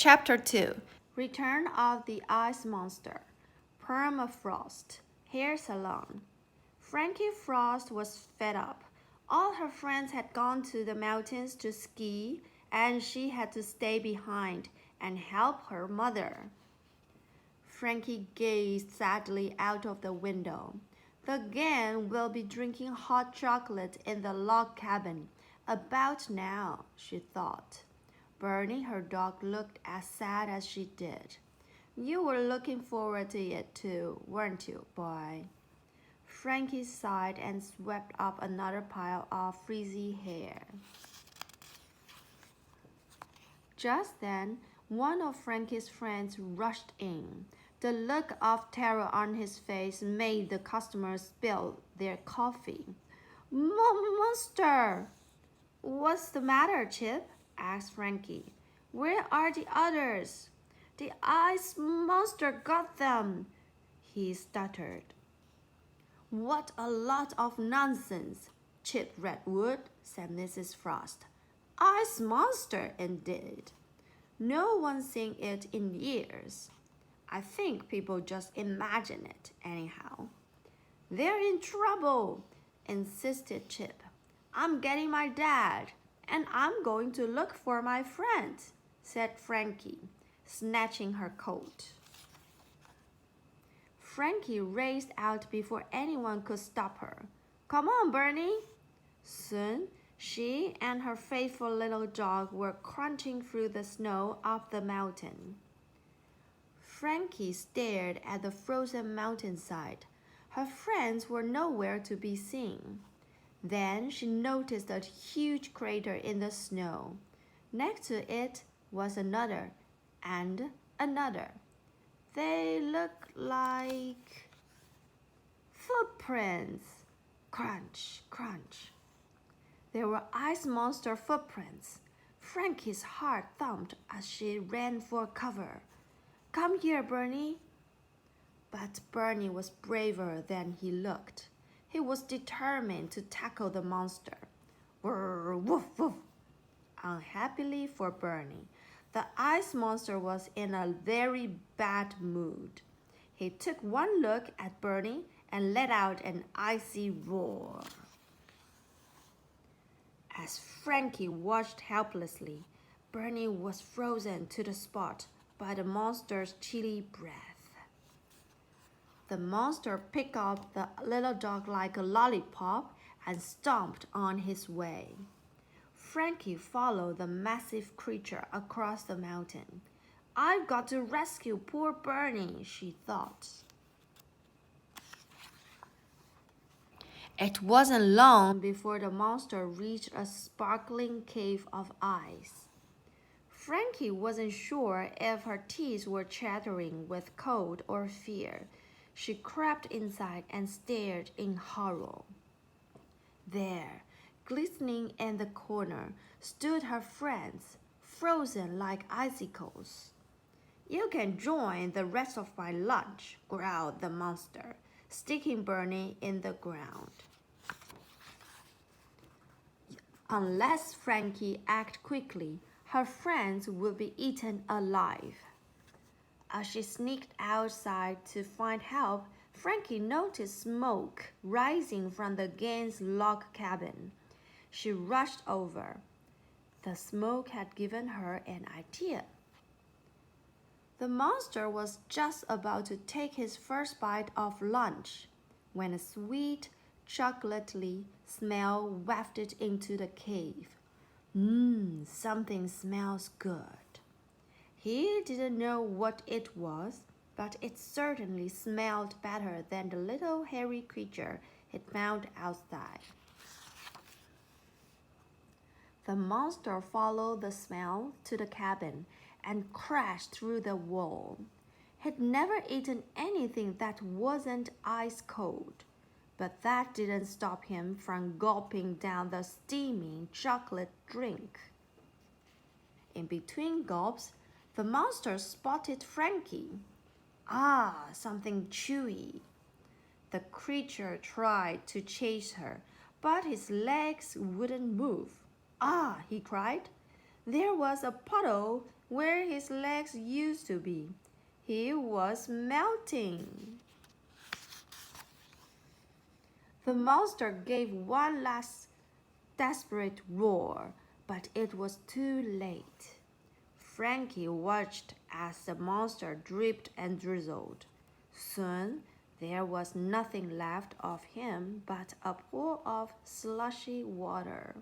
Chapter 2 Return of the Ice Monster, Permafrost, Hair Salon. Frankie Frost was fed up. All her friends had gone to the mountains to ski, and she had to stay behind and help her mother. Frankie gazed sadly out of the window. The gang will be drinking hot chocolate in the log cabin about now, she thought. Bernie, her dog, looked as sad as she did. You were looking forward to it too, weren't you, boy? Frankie sighed and swept up another pile of frizzy hair. Just then, one of Frankie's friends rushed in. The look of terror on his face made the customers spill their coffee. Monster! What's the matter, Chip? Asked Frankie. Where are the others? The ice monster got them, he stuttered. What a lot of nonsense, Chip Redwood, said Mrs. Frost. Ice monster, indeed. No one's seen it in years. I think people just imagine it, anyhow. They're in trouble, insisted Chip. I'm getting my dad, and I'm going to look for my friend, said Frankie, snatching her coat. Frankie raced out before anyone could stop her. Come on, Bernie. Soon, she and her faithful little dog were crunching through the snow up the mountain. Frankie stared at the frozen mountainside. Her friends were nowhere to be seen. Then she noticed a huge crater in the snow. Next to it was another and another. They looked like footprints. Crunch, crunch. They were ice monster footprints. Frankie's heart thumped as she ran for cover. Come here, Bernie. But Bernie was braver than he looked. He was determined to tackle the monster. Brr, woof, woof. Unhappily for Bernie, the ice monster was in a very bad mood. He took one look at Bernie and let out an icy roar. As Frankie watched helplessly, Bernie was frozen to the spot by the monster's chilly breath. The monster picked up the little dog like a lollipop and stomped on his way. Frankie followed the massive creature across the mountain. I've got to rescue poor Bernie, she thought. It wasn't long before the monster reached a sparkling cave of ice. Frankie wasn't sure if her teeth were chattering with cold or fear. She crept inside and stared in horror. There, glistening in the corner, stood her friends, frozen like icicles. You can join the rest of my lunch, growled the monster, sticking Bernie in the ground. Unless Frankie acted quickly, her friends would be eaten alive. As she sneaked outside to find help, Frankie noticed smoke rising from the gang's log cabin. She rushed over. The smoke had given her an idea. The monster was just about to take his first bite of lunch when a sweet, chocolatey smell wafted into the cave. Something smells good. He didn't know what it was, but it certainly smelled better than the little hairy creature he'd found outside. The monster followed the smell to the cabin and crashed through the wall. He'd never eaten anything that wasn't ice cold, but that didn't stop him from gulping down the steaming chocolate drink. In between gulps, the monster spotted Frankie. Ah, something chewy. The creature tried to chase her, but his legs wouldn't move. Ah, he cried. There was a puddle where his legs used to be. He was melting. The monster gave one last desperate roar, but it was too late. Frankie watched as the monster dripped and drizzled. Soon, there was nothing left of him but a pool of slushy water.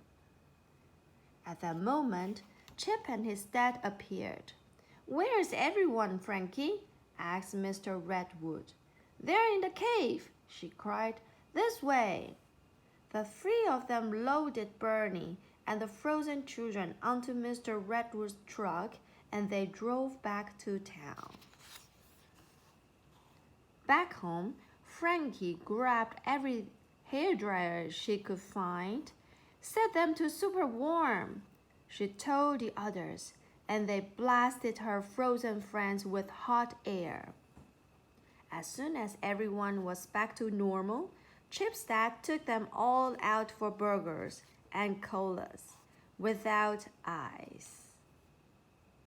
At that moment, Chip and his dad appeared. "Where is everyone, Frankie?" asked Mr. Redwood. "They're in the cave," she cried. "This way." The three of them loaded Bernie and the frozen children onto Mr. Redwood's truck, and they drove back to town. Back home, Frankie grabbed every hairdryer she could find, set them to super warm. She told the others, and they blasted her frozen friends with hot air. As soon as everyone was back to normal, Chip's dad took them all out for burgers and colas without ice.